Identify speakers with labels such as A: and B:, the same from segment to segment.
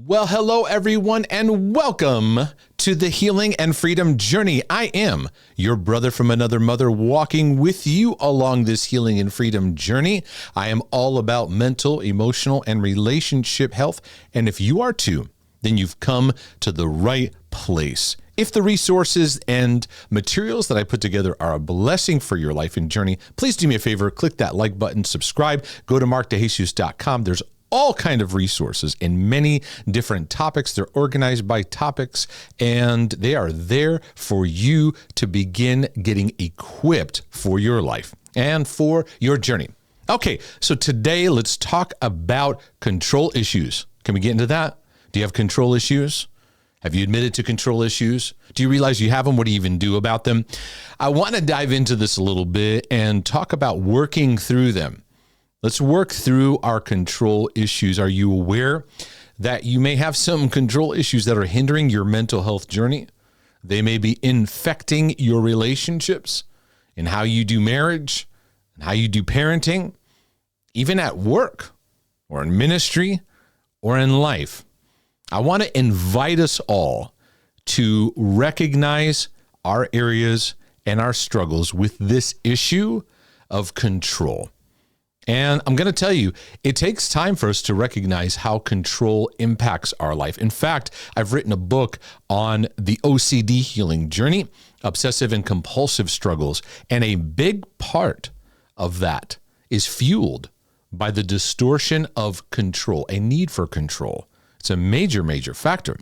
A: Well, hello everyone, and welcome to the Healing and Freedom Journey. I am your brother from another mother, walking with you along this healing and freedom journey. I am all about mental, emotional, and relationship health. And if you are too, then you've come to the right place. If the resources and materials that I put together are a blessing for your life and journey, please do me a favor, click that like button, subscribe, go to markdejesus.com. There's all kind of resources in many different topics. They're organized by topics, and they are there for you to begin getting equipped for your life and for your journey. Okay, so today let's talk about control issues. Can we get into that? Do you have control issues? Have you admitted to control issues? Do you realize you have them? What do you even do about them? I want to dive into this a little bit and talk about working through them. Let's work through our control issues. Are you aware that you may have some control issues that are hindering your mental health journey? They may be infecting your relationships and how you do marriage and how you do parenting, even at work or in ministry or in life. I want to invite us all to recognize our areas and our struggles with this issue of control. And I'm going to tell you, it takes time for us to recognize how control impacts our life. In fact, I've written a book on the OCD healing journey, obsessive and compulsive struggles. And a big part of that is fueled by the distortion of control, a need for control. It's a major, major factor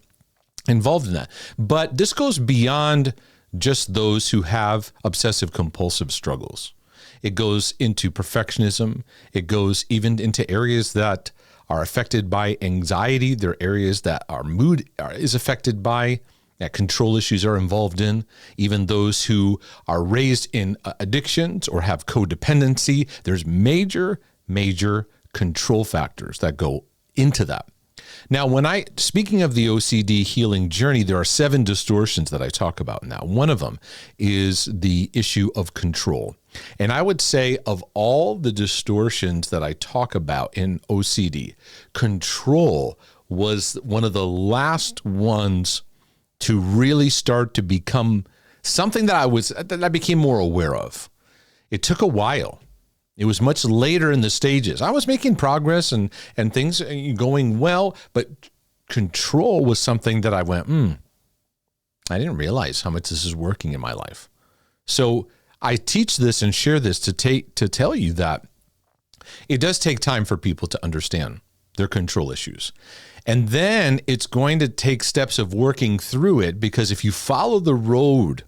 A: involved in that. But this goes beyond just those who have obsessive compulsive struggles. It goes into perfectionism. It goes even into areas that are affected by anxiety. There are areas that our mood is affected by, that control issues are involved in. Even those who are raised in addictions or have codependency, there's major, major control factors that go into that. Now, speaking of the OCD healing journey, there are 7 distortions that I talk about now. One of them is the issue of control. And I would say of all the distortions that I talk about in OCD, control was one of the last ones to really start to become something that I became more aware of. It took a while. It was much later in the stages. I was making progress and things going well, but control was something that I went, I didn't realize how much this is working in my life. So I teach this and share this to tell you that it does take time for people to understand their control issues. And then it's going to take steps of working through it, because if you follow the road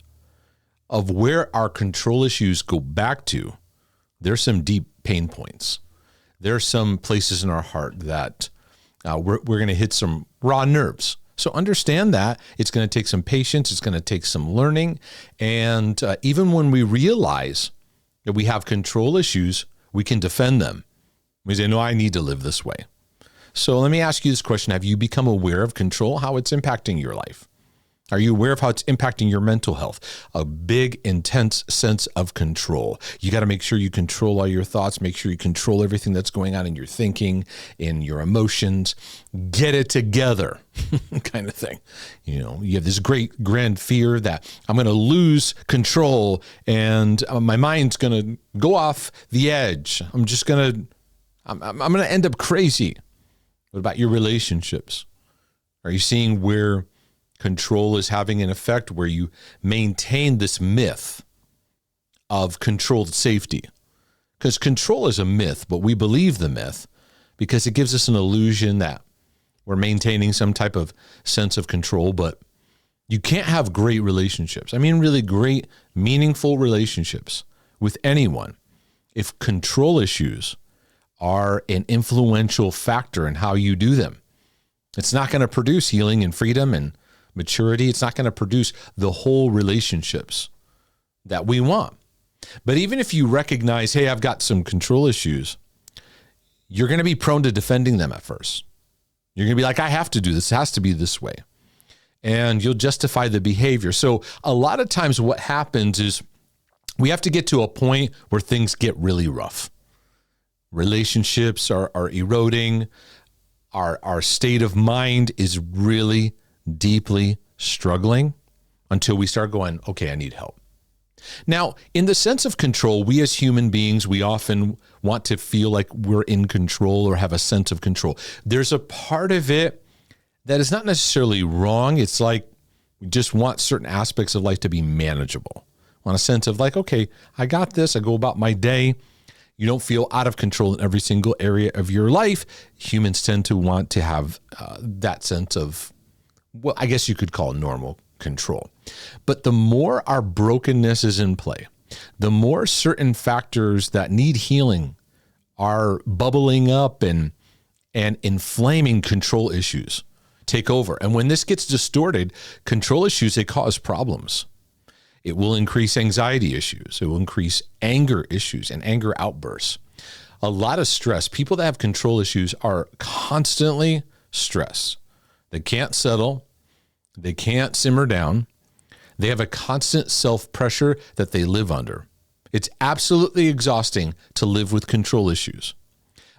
A: of where our control issues go back to, there's some deep pain points. There's some places in our heart that we're going to hit some raw nerves. So understand that it's going to take some patience. It's going to take some learning. And even when we realize that we have control issues, we can defend them. We say, no, I need to live this way. So let me ask you this question. Have you become aware of control, how it's impacting your life? Are you aware of how it's impacting your mental health? A big, intense sense of control. You got to make sure you control all your thoughts. Make sure you control everything that's going on in your thinking, in your emotions. Get it together kind of thing. You know, you have this great grand fear that I'm going to lose control and my mind's going to go off the edge. I'm going to end up crazy. What about your relationships? Are you seeing where control is having an effect, where you maintain this myth of controlled safety? Because control is a myth, but we believe the myth because it gives us an illusion that we're maintaining some type of sense of control. But you can't have great relationships. I mean, really great, meaningful relationships with anyone if control issues are an influential factor in how you do them. It's not going to produce healing and freedom and maturity. It's not going to produce the whole relationships that we want. But even if you recognize, hey, I've got some control issues, you're going to be prone to defending them at first. You're going to be like, I have to do this. It has to be this way. And you'll justify the behavior. So a lot of times what happens is we have to get to a point where things get really rough. Relationships are eroding. our state of mind is really deeply struggling until we start going, okay, I need help. Now, in the sense of control, we as human beings, we often want to feel like we're in control or have a sense of control. There's a part of it that is not necessarily wrong. It's like we just want certain aspects of life to be manageable. Want a sense of like, okay, I got this. I go about my day. You don't feel out of control in every single area of your life. Humans tend to want to have that sense of, well, I guess you could call it normal control. But the more our brokenness is in play, the more certain factors that need healing are bubbling up and inflaming control issues take over. And when this gets distorted, control issues, they cause problems. It will increase anxiety issues. It will increase anger issues and anger outbursts. A lot of stress. People that have control issues are constantly stressed. They can't settle. They can't simmer down. They have a constant self-pressure that they live under. It's absolutely exhausting to live with control issues.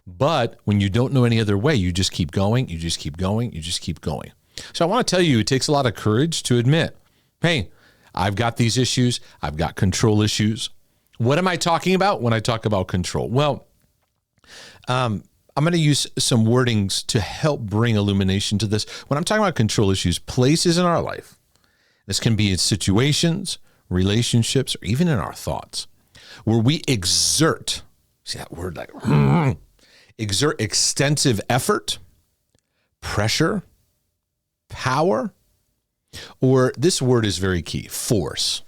A: But when you don't know any other way, you just keep going, you just keep going, you just keep going. So I want to tell you, it takes a lot of courage to admit, hey, I've got these issues. I've got control issues. What am I talking about when I talk about control? Well, I'm going to use some wordings to help bring illumination to this. When I'm talking about control issues, places in our life, this can be in situations, relationships, or even in our thoughts, where we exert, see that word like, exert extensive effort, pressure, power, or this word is very key, force,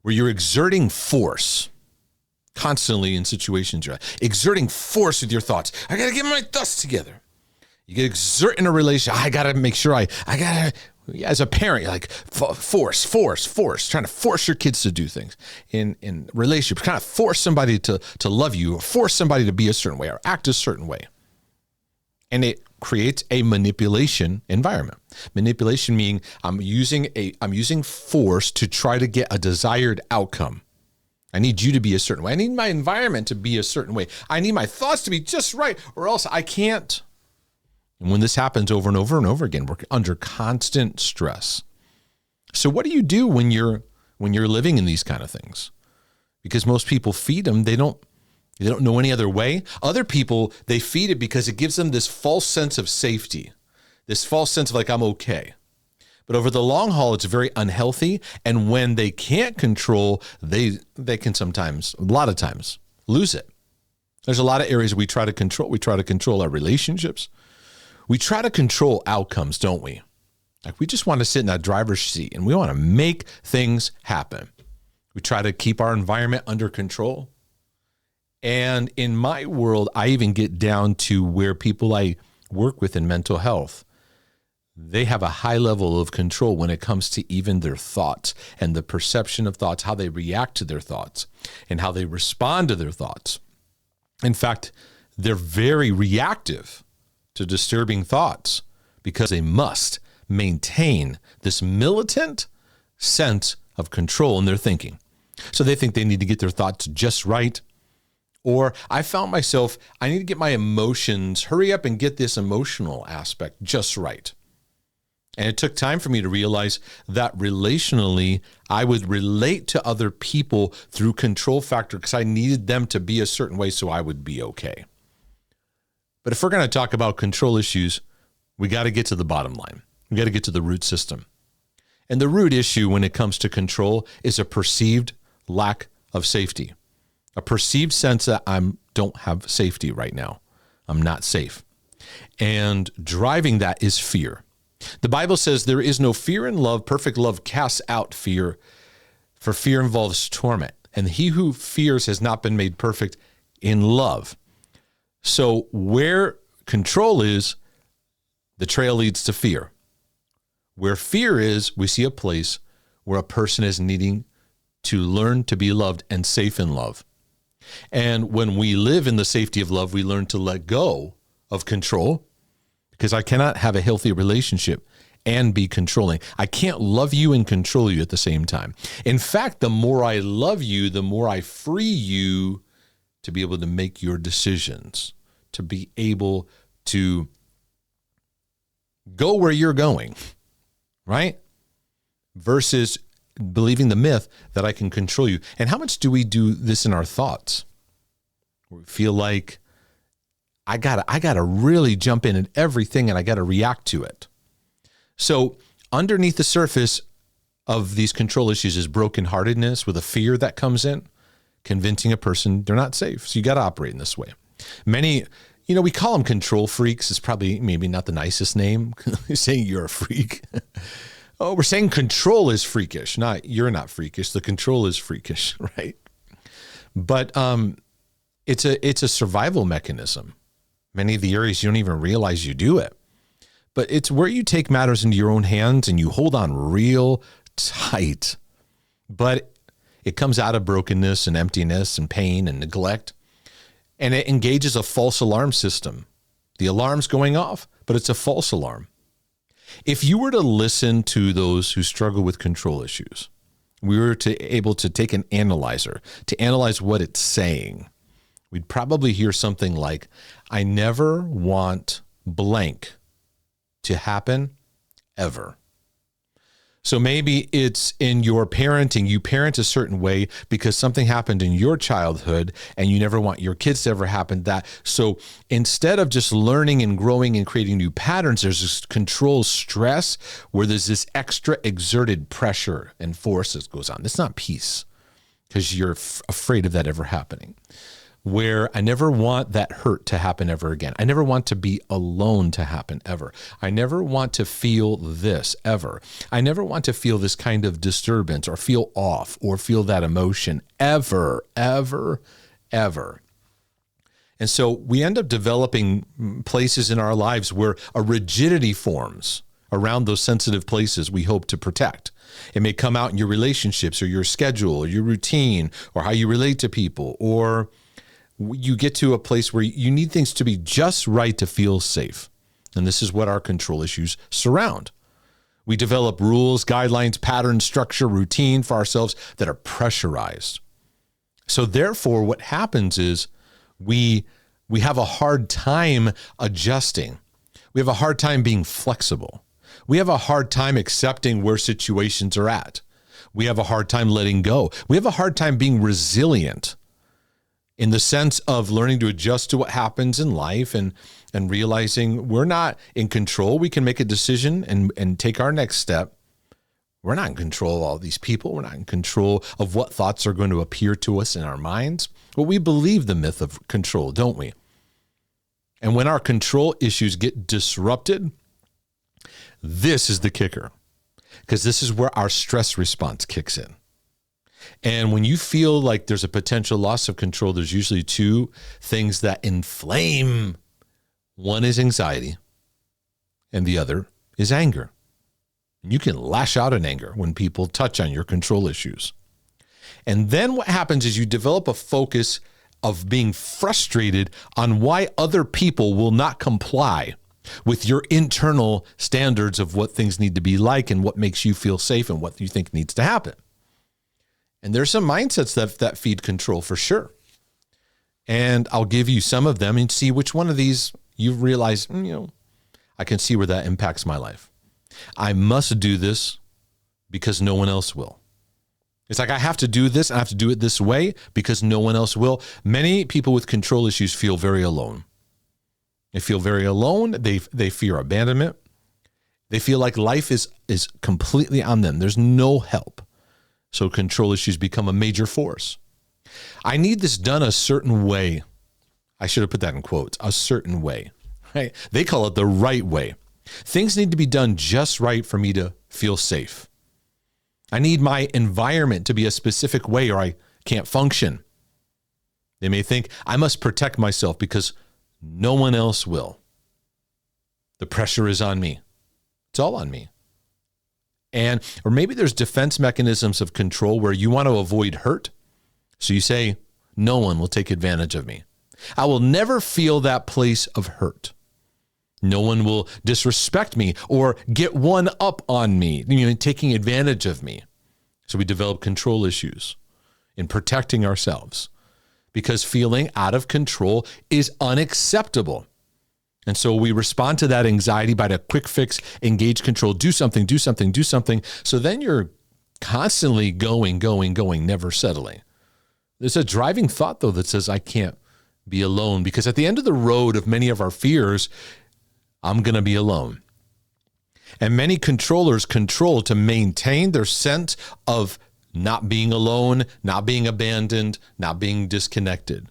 A: where you're exerting force constantly in situations. You're exerting force with your thoughts. I got to get my thoughts together. You get exert in a relationship. I got to make sure I got to, as a parent, you're like force, trying to force your kids to do things in relationships, kind of force somebody to love you or force somebody to be a certain way or act a certain way. And it creates a manipulation environment. Manipulation meaning I'm using force to try to get a desired outcome. I need you to be a certain way. I need my environment to be a certain way. I need my thoughts to be just right, or else I can't. And when this happens over and over and over again, we're under constant stress. So what do you do when you're living in these kind of things? Because most people feed them, they don't know any other way. Other people, they feed it because it gives them this false sense of safety, this false sense of like, I'm okay. But over the long haul, it's very unhealthy. And when they can't control, they can sometimes, a lot of times, lose it. There's a lot of areas we try to control. We try to control our relationships. We try to control outcomes, don't we? Like we just want to sit in that driver's seat and we want to make things happen. We try to keep our environment under control. And in my world, I even get down to where people I work with in mental health, they have a high level of control when it comes to even their thoughts and the perception of thoughts, how they react to their thoughts and how they respond to their thoughts. In fact, they're very reactive to disturbing thoughts because they must maintain this militant sense of control in their thinking. So they think they need to get their thoughts just right. Or I found myself, I need to get my emotions, hurry up and get this emotional aspect just right. And it took time for me to realize that relationally, I would relate to other people through control factor because I needed them to be a certain way so I would be okay. But if we're going to talk about control issues, we got to get to the bottom line. We got to get to the root system. And the root issue when it comes to control is a perceived lack of safety, a perceived sense that I don't have safety right now. I'm not safe. And driving that is fear. The Bible says there is no fear in love. Perfect love casts out fear, for fear involves torment. And he who fears has not been made perfect in love. So where control is, the trail leads to fear. Where fear is, we see a place where a person is needing to learn to be loved and safe in love. And when we live in the safety of love, we learn to let go of control, because I cannot have a healthy relationship and be controlling. I can't love you and control you at the same time. In fact, the more I love you, the more I free you to be able to make your decisions, to be able to go where you're going, right? Versus believing the myth that I can control you. And how much do we do this in our thoughts? We feel like I gotta really jump in at everything and I gotta react to it. So underneath the surface of these control issues is brokenheartedness with a fear that comes in, convincing a person they're not safe. So you got to operate in this way. Many, we call them control freaks. It's probably maybe not the nicest name, saying you're a freak. Oh, we're saying control is freakish. Not, you're not freakish. The control is freakish, right? But it's a survival mechanism. Many of the areas you don't even realize you do it. But it's where you take matters into your own hands and you hold on real tight. But it comes out of brokenness and emptiness and pain and neglect. And it engages a false alarm system. The alarm's going off, but it's a false alarm. If you were to listen to those who struggle with control issues, we were able to take an analyzer to analyze what it's saying, we'd probably hear something like, I never want blank to happen ever. So maybe it's in your parenting. You parent a certain way because something happened in your childhood and you never want your kids to ever happen that. So instead of just learning and growing and creating new patterns, there's this control stress where there's this extra exerted pressure and force that goes on. It's not peace because you're afraid of that ever happening. Where I never want that hurt to happen ever again. I never want to be alone to happen ever. I never want to feel this ever. I never want to feel this kind of disturbance or feel off or feel that emotion ever, ever, ever. And so we end up developing places in our lives where a rigidity forms around those sensitive places we hope to protect. It may come out in your relationships or your schedule or your routine or how you relate to people, or you get to a place where you need things to be just right to feel safe. And this is what our control issues surround. We develop rules, guidelines, patterns, structure, routine for ourselves that are pressurized. So therefore, what happens is we have a hard time adjusting. We have a hard time being flexible. We have a hard time accepting where situations are at. We have a hard time letting go. We have a hard time being resilient, in the sense of learning to adjust to what happens in life and realizing we're not in control. We can make a decision and take our next step. We're not in control of all these people. We're not in control of what thoughts are going to appear to us in our minds. But we believe the myth of control, don't we? And when our control issues get disrupted, this is the kicker, because this is where our stress response kicks in. And when you feel like there's a potential loss of control, there's usually two things that inflame. One is anxiety, and the other is anger. You can lash out in anger when people touch on your control issues. And then what happens is you develop a focus of being frustrated on why other people will not comply with your internal standards of what things need to be like and what makes you feel safe and what you think needs to happen. And there's some mindsets that feed control for sure. And I'll give you some of them and see which one of these you realize, I can see where that impacts my life. I must do this because no one else will. It's like I have to do this. I have to do it this way because no one else will. Many people with control issues feel very alone. They feel very alone. They fear abandonment. They feel like life is completely on them. There's no help. So control issues become a major force. I need this done a certain way. I should have put that in quotes, a certain way, right? They call it the right way. Things need to be done just right for me to feel safe. I need my environment to be a specific way or I can't function. They may think I must protect myself because no one else will. The pressure is on me. It's all on me. Or maybe there's defense mechanisms of control where you want to avoid hurt. So you say, no one will take advantage of me. I will never feel that place of hurt. No one will disrespect me or get one up on me, taking advantage of me. So we develop control issues in protecting ourselves because feeling out of control is unacceptable. And so we respond to that anxiety by the quick fix, engage, control, do something, do something, do something. So then you're constantly going, never settling. There's a driving thought, though, that says, I can't be alone, because at the end of the road of many of our fears, I'm going to be alone. And many controllers control to maintain their sense of not being alone, not being abandoned, not being disconnected.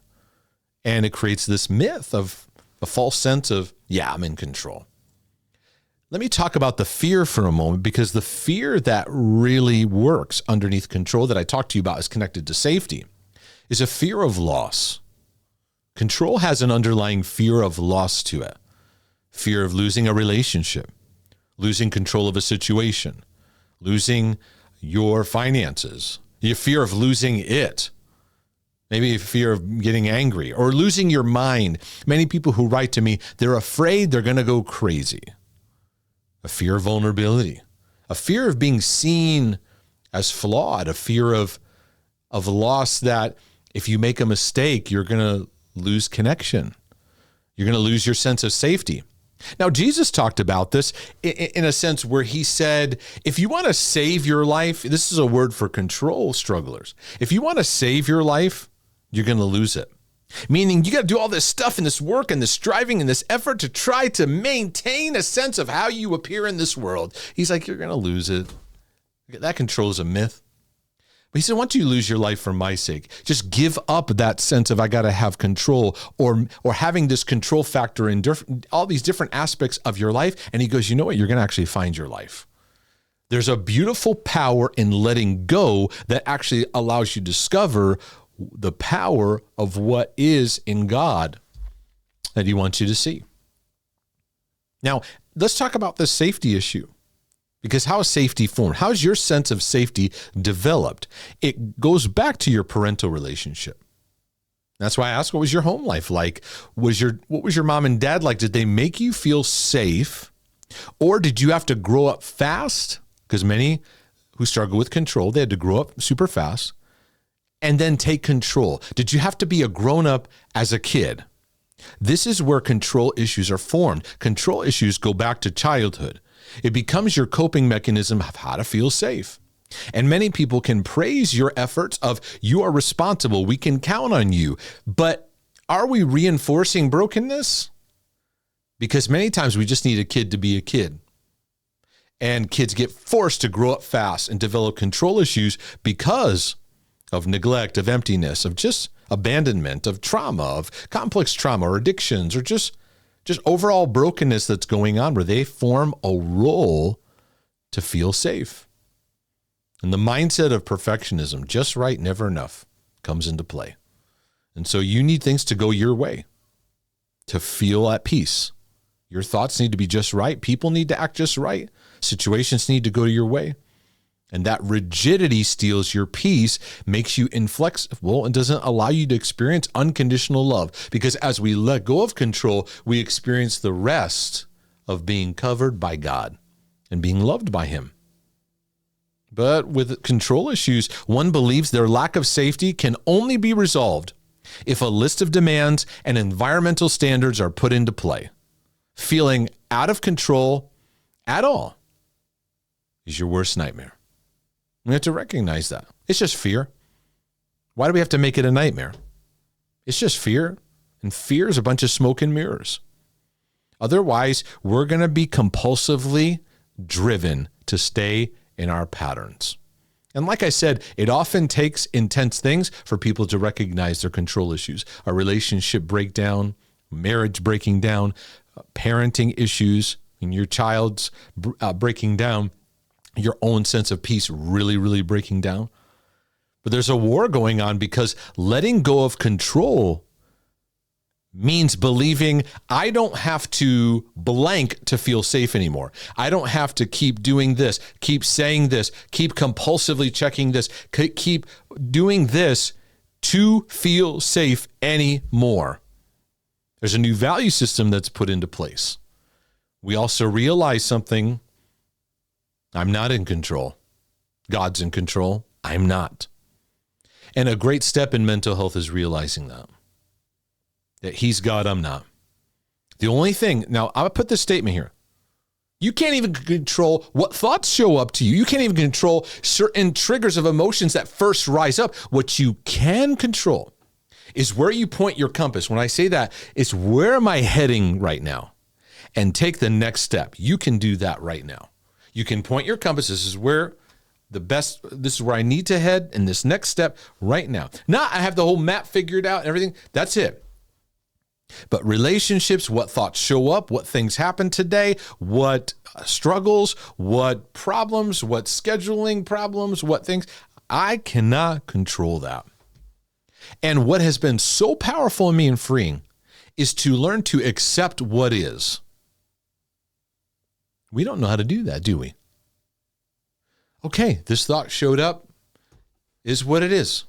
A: And it creates this myth of a false sense of, yeah, I'm in control. Let me talk about the fear for a moment, because the fear that really works underneath control that I talked to you about is connected to safety, is a fear of loss. Control has an underlying fear of loss to it. Fear of losing a relationship, losing control of a situation, losing your finances, your fear of losing it, maybe a fear of getting angry or losing your mind. Many people who write to me, they're afraid they're going to go crazy. A fear of vulnerability, a fear of being seen as flawed, a fear of loss that if you make a mistake, you're going to lose connection. You're going to lose your sense of safety. Now, Jesus talked about this in a sense where he said, if you want to save your life, this is a word for control strugglers. If you want to save your life, you're going to lose it. Meaning you got to do all this stuff and this work and this striving and this effort to try to maintain a sense of how you appear in this world. He's like, you're going to lose it. That control is a myth. But he said, why don't you lose your life for my sake? Just give up that sense of I got to have control or having this control factor in all these different aspects of your life. And he goes, you know what? You're going to actually find your life. There's a beautiful power in letting go that actually allows you to discover the power of what is in God that he wants you to see. Now, let's talk about the safety issue. Because how is safety formed? How is your sense of safety developed? It goes back to your parental relationship. That's why I asked, what was your home life like? What was your mom and dad like? Did they make you feel safe? Or did you have to grow up fast? Because many who struggle with control, they had to grow up super fast and then take control. Did you have to be a grown-up as a kid? This is where control issues are formed. Control issues go back to childhood. It becomes your coping mechanism of how to feel safe. And many people can praise your efforts of you are responsible, we can count on you. But are we reinforcing brokenness? Because many times we just need a kid to be a kid. And kids get forced to grow up fast and develop control issues because of neglect, of emptiness, of just abandonment, of trauma, of complex trauma or addictions, or just overall brokenness that's going on where they form a role to feel safe. And the mindset of perfectionism, just right, never enough, comes into play. And so you need things to go your way to feel at peace. Your thoughts need to be just right. People need to act just right. Situations need to go your way. And that rigidity steals your peace, makes you inflexible, and doesn't allow you to experience unconditional love. Because as we let go of control, we experience the rest of being covered by God and being loved by him. But with control issues, one believes their lack of safety can only be resolved if a list of demands and environmental standards are put into play. Feeling out of control at all is your worst nightmare. We have to recognize that. It's just fear. Why do we have to make it a nightmare? It's just fear. And fear is a bunch of smoke and mirrors. Otherwise, we're going to be compulsively driven to stay in our patterns. And like I said, it often takes intense things for people to recognize their control issues. A relationship breakdown, marriage breaking down, parenting issues, and your child's breaking down. Your own sense of peace really, really breaking down. But there's a war going on because letting go of control means believing I don't have to blank to feel safe anymore. I don't have to keep doing this, keep saying this, keep compulsively checking this, keep doing this to feel safe anymore. There's a new value system that's put into place. We also realize something. I'm not in control. God's in control. I'm not. And a great step in mental health is realizing that he's God, I'm not. The only thing, now I'm going to put this statement here. You can't even control what thoughts show up to you. You can't even control certain triggers of emotions that first rise up. What you can control is where you point your compass. When I say that, it's where am I heading right now? And take the next step. You can do that right now. You can point your compass. This is where this is where I need to head in this next step right now. Not I have the whole map figured out and everything. That's it. But relationships, what thoughts show up, what things happen today, what struggles, what problems, what scheduling problems, what things, I cannot control that. And what has been so powerful in me and freeing is to learn to accept what is. We don't know how to do that, do we? Okay, this thought showed up, is what it is.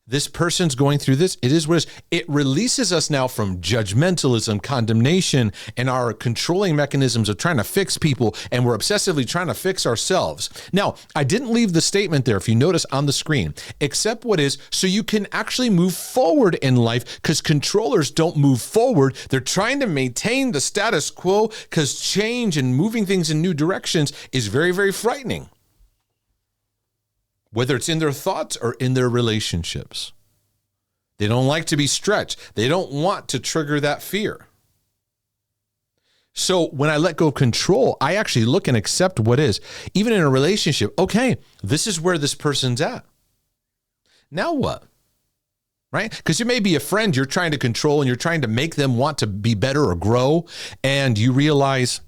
A: This person's going through this. It is what it is. It releases us now from judgmentalism, condemnation, and our controlling mechanisms of trying to fix people, and we're obsessively trying to fix ourselves. Now, I didn't leave the statement there, if you notice on the screen, accept what is, so you can actually move forward in life, because controllers don't move forward. They're trying to maintain the status quo, because change and moving things in new directions is very, very frightening. Whether it's in their thoughts or in their relationships. They don't like to be stretched. They don't want to trigger that fear. So when I let go of control, I actually look and accept what is. Even in a relationship, okay, this is where this person's at. Now what? Right? Because you may be a friend you're trying to control and you're trying to make them want to be better or grow. And you realize,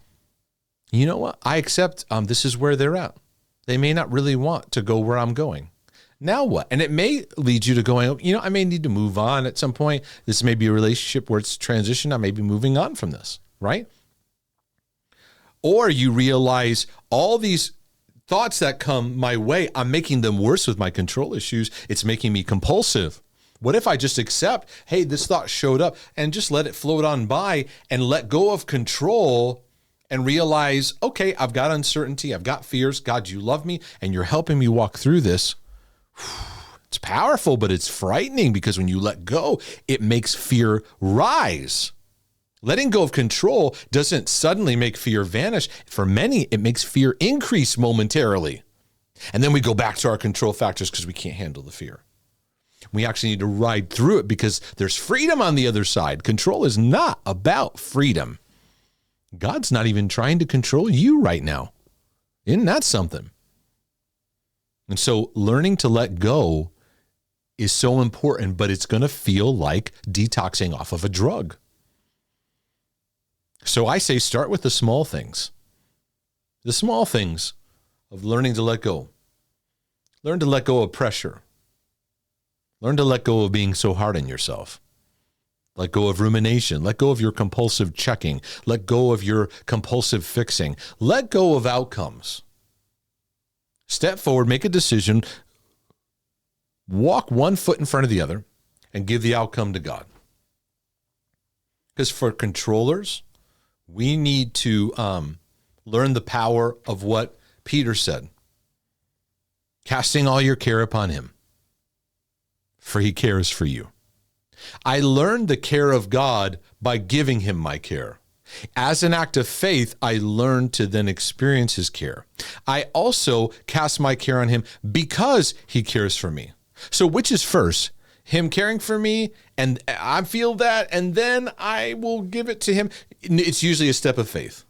A: you know what? I accept this is where they're at. They may not really want to go where I'm going. Now what? And it may lead you to going, I may need to move on at some point. This may be a relationship where it's transition. I may be moving on from this, right? Or you realize all these thoughts that come my way, I'm making them worse with my control issues. It's making me compulsive. What if I just accept, hey, this thought showed up, and just let it float on by and let go of control and realize, okay, I've got uncertainty, I've got fears. God, you love me, and you're helping me walk through this. It's powerful, but it's frightening, because when you let go, it makes fear rise. Letting go of control doesn't suddenly make fear vanish. For many, it makes fear increase momentarily. And then we go back to our control factors because we can't handle the fear. We actually need to ride through it because there's freedom on the other side. Control is not about freedom. God's not even trying to control you right now. Isn't that something? And so learning to let go is so important, but it's going to feel like detoxing off of a drug. So I say start with the small things. The small things of learning to let go. Learn to let go of pressure. Learn to let go of being so hard on yourself. Let go of rumination. Let go of your compulsive checking. Let go of your compulsive fixing. Let go of outcomes. Step forward, make a decision, walk one foot in front of the other, and give the outcome to God. Because for controllers, we need to learn the power of what Peter said. Casting all your care upon him, for he cares for you. I learned the care of God by giving him my care. As an act of faith, I learned to then experience his care. I also cast my care on him because he cares for me. So which is first? Him caring for me, and I feel that, and then I will give it to him. It's usually a step of faith.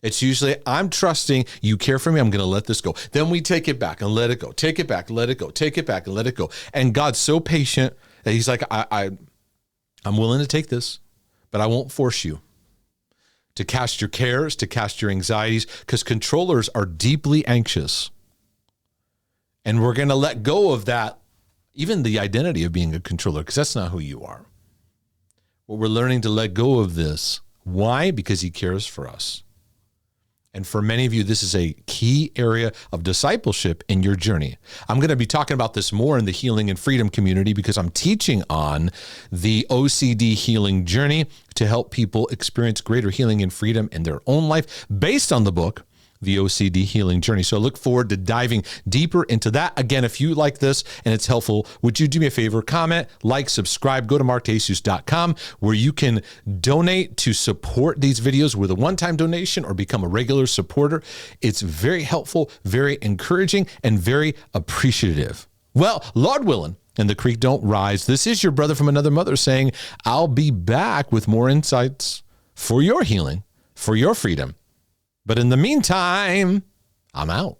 A: It's usually, I'm trusting you care for me. I'm going to let this go. Then we take it back and let it go. Take it back, let it go. Take it back and let it go. And God's so patient that he's like, I'm willing to take this, but I won't force you to cast your cares, to cast your anxieties, because controllers are deeply anxious. And we're going to let go of that, even the identity of being a controller, because that's not who you are. Well, we're learning to let go of this. Why? Because he cares for us. And for many of you, this is a key area of discipleship in your journey. I'm going to be talking about this more in the Healing and Freedom community because I'm teaching on the OCD healing journey to help people experience greater healing and freedom in their own life based on the book, the OCD healing journey. So I look forward to diving deeper into that. Again, if you like this and it's helpful, would you do me a favor? Comment, like, subscribe, go to markdesus.com where you can donate to support these videos with a one-time donation or become a regular supporter. It's very helpful, very encouraging, and very appreciative. Well, Lord willing, and the creek don't rise, this is your brother from another mother saying, I'll be back with more insights for your healing, for your freedom. But in the meantime, I'm out.